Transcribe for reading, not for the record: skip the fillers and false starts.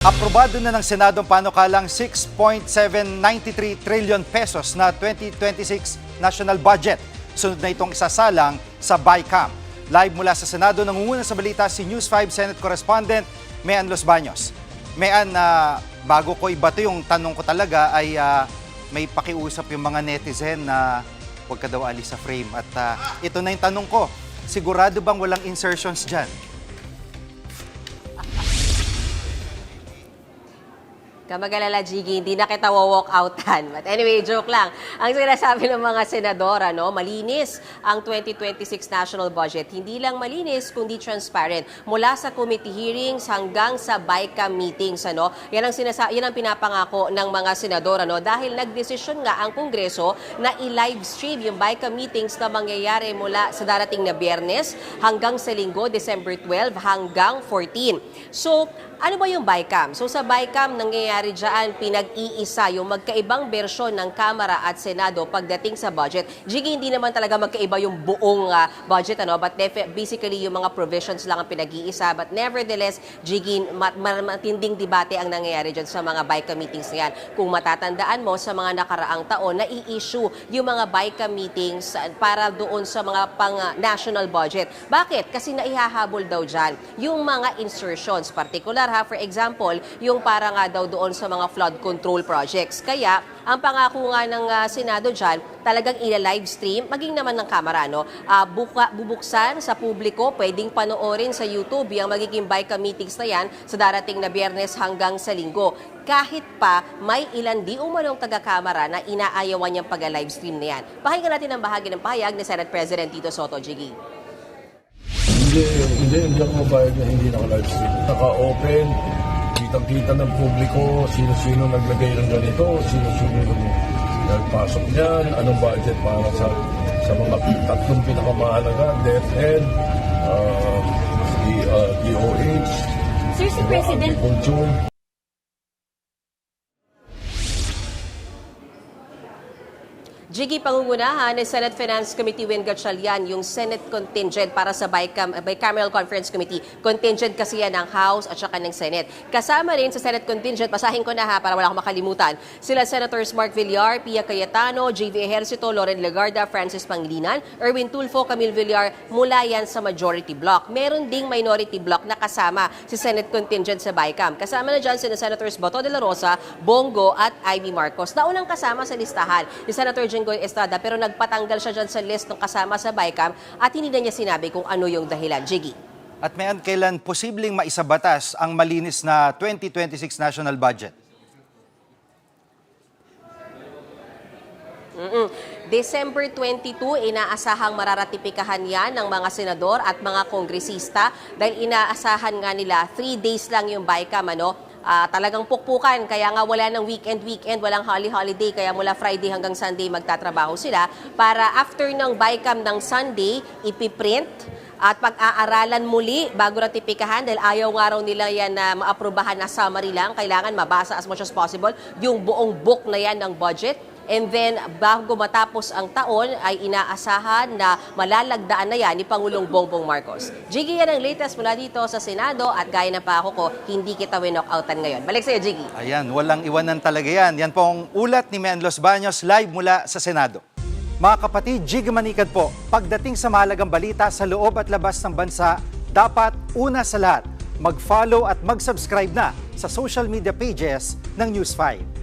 Aprobado na ng Senado ang panukalang 6.793 trillion pesos na 2026 national budget. Sunod na itong isasalang sa BICAM. Live mula sa Senado, nangunguna sa balita si News 5 Senate Correspondent Mean Los Baños. Mean, bago ko ibato yung tanong ko talaga ay may pakiusap yung mga netizen na huwag ka daw alis sa frame. At ito na yung tanong ko, sigurado bang walang insertions dyan? Kamagalala, Jiggy, hindi na kita walk outan. But anyway, joke lang. Ang sinasabi ng mga senadora, malinis ang 2026 national budget. Hindi lang malinis, kundi transparent. Mula sa committee hearings hanggang sa BICAM meetings. Yan ang pinapangako ng mga senadora. Dahil nagdesisyon nga ang Kongreso na i-live stream yung BICAM meetings na mangyayari mula sa darating na Biyernes hanggang sa Linggo, December 12 hanggang 14. So, ano ba yung BICAM? So sa BICAM, nangyayari dyan, pinag-iisa yung magkaibang bersyon ng Kamara at Senado pagdating sa budget. Jiggy, hindi naman talaga magkaiba yung buong budget, but basically yung mga provisions lang ang pinag-iisa. But nevertheless, Jiggy, matinding debate ang nangyayari dyan sa mga BICAM meetings na yan. Kung matatandaan mo, sa mga nakaraang taon, na-i-issue yung mga BICAM meetings para doon sa mga pang-national budget. Bakit? Kasi naihahabol daw dyan yung mga insertions, particular for example, yung para nga daw doon sa mga flood control projects. Kaya, ang pangako nga ng Senado dyan, talagang ila-live stream, maging naman ng Kamara, bubuksan sa publiko, pwedeng panoorin sa YouTube yung magiging BICAM meetings na yan sa darating na Biyernes hanggang sa Linggo. Kahit pa may ilan di umanong taga-Kamara na inaayawan yung pag-live stream na yan. Pakinggan natin ang bahagi ng pahayag ni Senate President Tito Soto, Jiggy. Hindi ako mabayag na hindi naka-live stream. Naka-open, kitang-kita ng publiko, sino-sino naglagay ng ganito, sino-sino nagpasok niyan, anong budget para sa mga tatlong pinakamahalaga, DepEd, DOH, Sir, si President, Agriculture. Jiggy, pangungunahan ni Senate Finance Committee Win Gatchalian yung Senate contingent para sa Bicameral Conference Committee. Contingent kasi yan ng House at saka ng Senate. Kasama rin sa Senate contingent, basahin ko na para wala akong makalimutan, sila Senators Mark Villar, Pia Cayetano, JV Ejercito, Loren Legarda, Francis Pangilinan, Erwin Tulfo, Camille Villar, mula yan sa majority block. Meron ding minority block na kasama si Senate contingent sa BICAM. Kasama na dyan sina Senators Bato de la Rosa, Bongo at Ivy Marcos. Naunang kasama sa listahan ni Senator Jinggoy Estrada, pero nagpatanggal siya dyan sa list ng kasama sa BICAM at hindi na niya sinabi kung ano yung dahilan. Jiggy. At Mean, kailan posibleng maisabatas ang malinis na 2026 national budget? December 22, inaasahang mararatipikahan yan ng mga senador at mga kongresista dahil inaasahan nga nila 3 days lang yung BICAM, talagang pukpukan, kaya nga wala ng weekend, walang holiday, kaya mula Friday hanggang Sunday magtatrabaho sila para after ng BICAM ng Sunday, ipiprint at pag-aaralan muli bago ratipikahan dahil ayaw nga raw nila yan na maaprubahan na summary lang, kailangan mabasa as much as possible yung buong book na yan ng budget. And then, bago matapos ang taon, ay inaasahan na malalagdaan na yan ni Pangulong Bongbong Marcos. Jiggy, yan ang latest mula dito sa Senado at gaya ng pako ko, hindi kita winokoutan ngayon. Balik sa'yo, Jiggy. Ayan, walang iwanan talaga yan. Yan po ang ulat ni Mean Los Baños live mula sa Senado. Mga kapatid, Jiggy Manikad po, pagdating sa mahalagang balita sa loob at labas ng bansa, dapat una sa lahat, mag-follow at mag-subscribe na sa social media pages ng News 5.